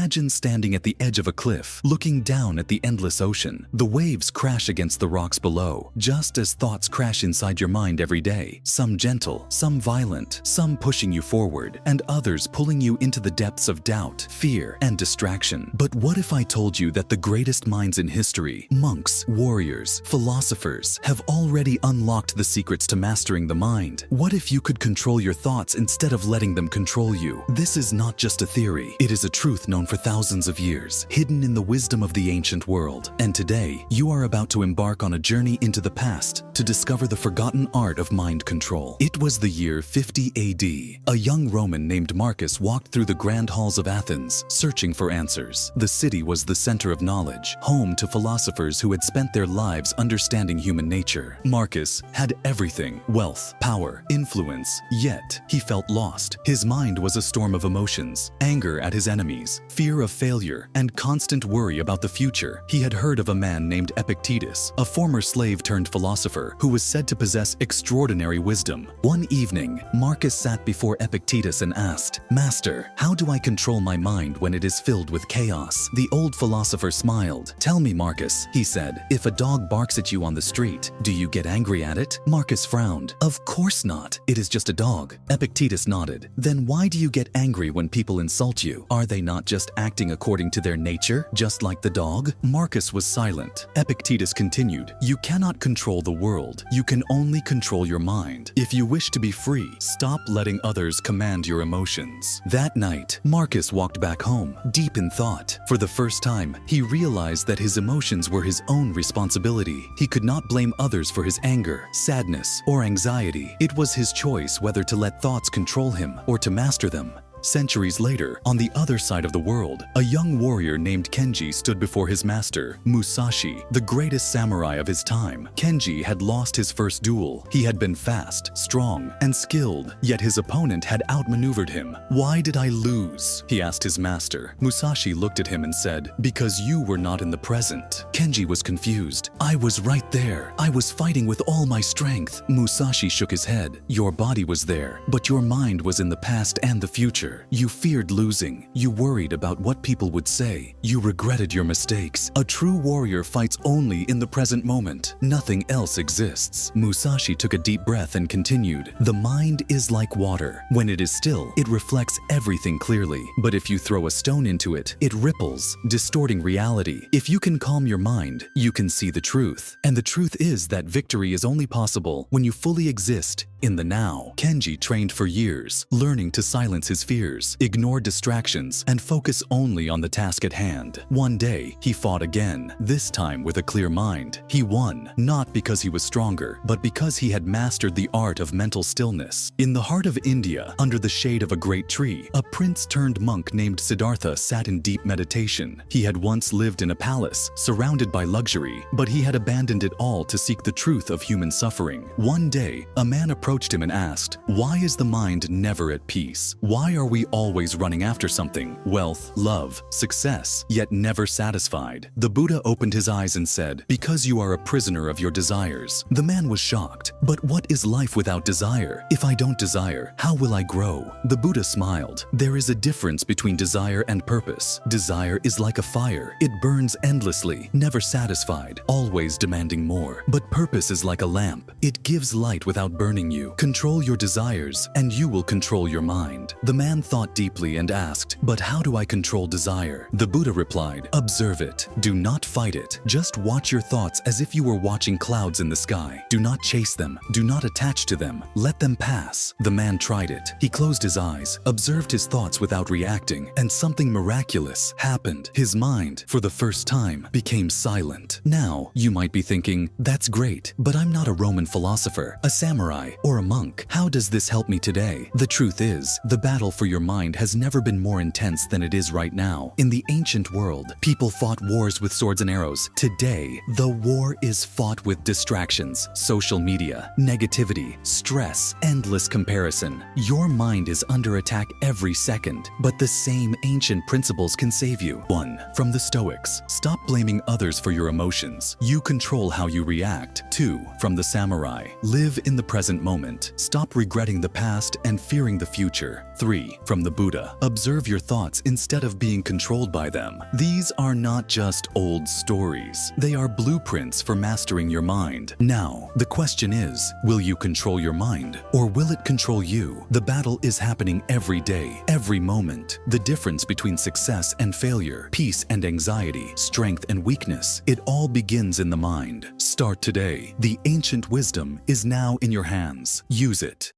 Imagine standing at the edge of a cliff, looking down at the endless ocean. The waves crash against the rocks below, just as thoughts crash inside your mind every day. Some gentle, some violent, some pushing you forward, and others pulling you into the depths of doubt, fear, and distraction. But what if I told you that the greatest minds in history, monks, warriors, philosophers, have already unlocked the secrets to mastering the mind? What if you could control your thoughts instead of letting them control you? This is not just a theory. It is a truth known for thousands of years, hidden in the wisdom of the ancient world. And today, you are about to embark on a journey into the past to discover the forgotten art of mind control. It was the year 50 AD. A young Roman named Marcus walked through the grand halls of Athens, searching for answers. The city was the center of knowledge, home to philosophers who had spent their lives understanding human nature. Marcus had everything: wealth, power, influence, yet he felt lost. His mind was a storm of emotions: anger at his enemies, fear of failure, and constant worry about the future. He had heard of a man named Epictetus, a former slave turned philosopher who was said to possess extraordinary wisdom. One evening, Marcus sat before Epictetus and asked, "Master, how do I control my mind when it is filled with chaos?" The old philosopher smiled. "Tell me, Marcus," he said, "if a dog barks at you on the street, do you get angry at it?" Marcus frowned. "Of course not. It is just a dog." Epictetus nodded. "Then why do you get angry when people insult you? Are they not just acting according to their nature, just like the dog?" Marcus was silent. Epictetus continued, "You cannot control the world. You can only control your mind. If you wish to be free, stop letting others command your emotions." That night, Marcus walked back home, deep in thought. For the first time, he realized that his emotions were his own responsibility. He could not blame others for his anger, sadness, or anxiety. It was his choice whether to let thoughts control him or to master them. Centuries later, on the other side of the world, a young warrior named Kenji stood before his master, Musashi, the greatest samurai of his time. Kenji had lost his first duel. He had been fast, strong, and skilled, yet his opponent had outmaneuvered him. "Why did I lose?" he asked his master. Musashi looked at him and said, "Because you were not in the present." Kenji was confused. "I was right there. I was fighting with all my strength." Musashi shook his head. "Your body was there, but your mind was in the past and the future. You feared losing. You worried about what people would say. You regretted your mistakes. A true warrior fights only in the present moment. Nothing else exists." Musashi took a deep breath and continued, "The mind is like water. When it is still, it reflects everything clearly. But if you throw a stone into it, it ripples, distorting reality. If you can calm your mind, you can see the truth. And the truth is that victory is only possible when you fully exist in the now." Kenji trained for years, learning to silence his fears, ignore distractions, and focus only on the task at hand. One day, he fought again, this time with a clear mind. He won, not because he was stronger, but because he had mastered the art of mental stillness. In the heart of India, under the shade of a great tree, a prince-turned-monk named Siddhartha sat in deep meditation. He had once lived in a palace, surrounded by luxury, but he had abandoned it all to seek the truth of human suffering. One day, a man approached him and asked, "Why is the mind never at peace? Why are we always running after something, wealth, love, success, yet never satisfied?" The Buddha opened his eyes and said, "Because you are a prisoner of your desires." The man was shocked. "But what is life without desire? If I don't desire, how will I grow?" The Buddha smiled. "There is a difference between desire and purpose. Desire is like a fire. It burns endlessly, never satisfied, always demanding more. But purpose is like a lamp. It gives light without burning you. Control your desires, and you will control your mind." The man thought deeply and asked, "But how do I control desire?" The Buddha replied, "Observe it. Do not fight it. Just watch your thoughts as if you were watching clouds in the sky. Do not chase them. Do not attach to them. Let them pass." The man tried it. He closed his eyes, observed his thoughts without reacting, and something miraculous happened. His mind, for the first time, became silent. Now, you might be thinking, "That's great, but I'm not a Roman philosopher, a samurai, or a monk. How does this help me today?" The truth is, the battle for your mind has never been more intense than it is right now. In the ancient world, people fought wars with swords and arrows. Today, the war is fought with distractions, social media, negativity, stress, endless comparison. Your mind is under attack every second, but the same ancient principles can save you. 1. From the Stoics, stop blaming others for your emotions. You control how you react. 2. From the Samurai, live in the present moment. Stop regretting the past and fearing the future. 3. journey. From the Buddha, observe your thoughts instead of being controlled by them. These are not just old stories. They are blueprints for mastering your mind. Now, the question is, will you control your mind, or will it control you? The battle is happening every day, every moment. The difference between success and failure, peace and anxiety, strength and weakness, it all begins in the mind. Start today. The ancient wisdom is now in your hands. Use it.